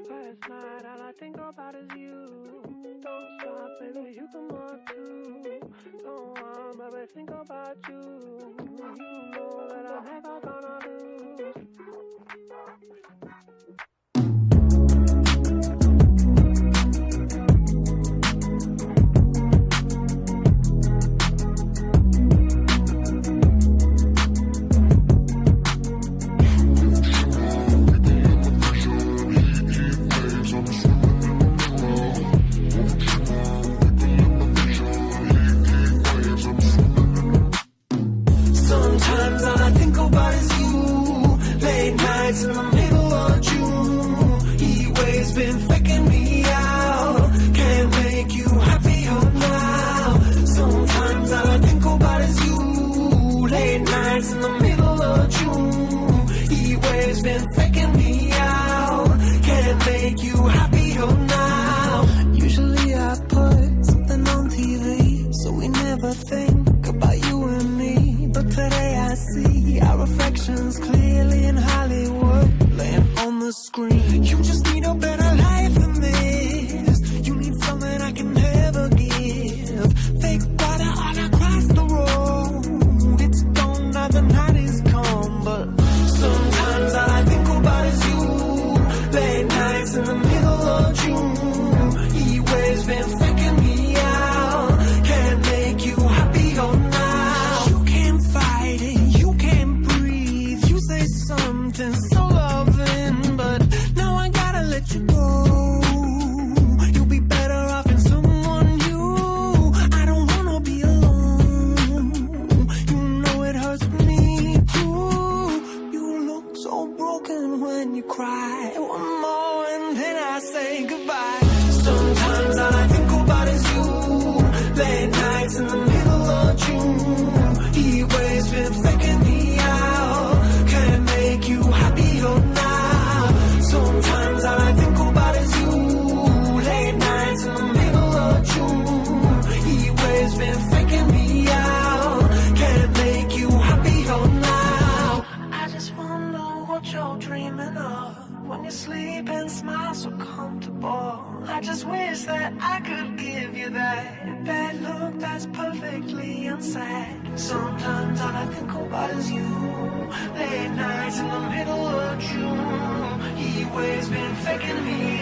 Last night all I think about is you. Don't stop, baby, you come on too. Go on, baby, think about you. You know that I'm never gonna lose. Sometimes all I think about is you. Late nights in the middle of June. Heat waves been faking me out. Can't make you happier now. Sometimes all I think about is you. Late nights in the middle of June. Heat waves been faking me out. Can't make you happier now. Usually I put something on TV, so we never think about you and me. But today I see our reflections clearly in Hollywood, laying on the screen. You just need a better life than this. You need something I can never give. Fake water all across the road. It's gone now, the night is come. But sometimes all I think about is you. Late nights in the middle of June. Heat waves been faking me out. Can't make you happier now. You can't fight it, you can't breathe. You say something so loving, but now I gotta let you go. You'll be better off in someone new. I don't wanna be alone. You know it hurts me too. You look so broken when you cry. One more and then I say goodbye. Sometimes all I think about is you. Late nights in the middle of June. Heat waves been faking me out. Can't make you happier now. Sometimes all I think about is you. Late nights in the middle of June. Heat waves been faking me out. Can't make you happier now. I just wonder what you're dreaming of when you sleep and smile so comfortable. I just wish that I could give you that look that's perfectly unsaid. Sometimes all I think about is you. Late nights in the middle of June. Heat waves been faking me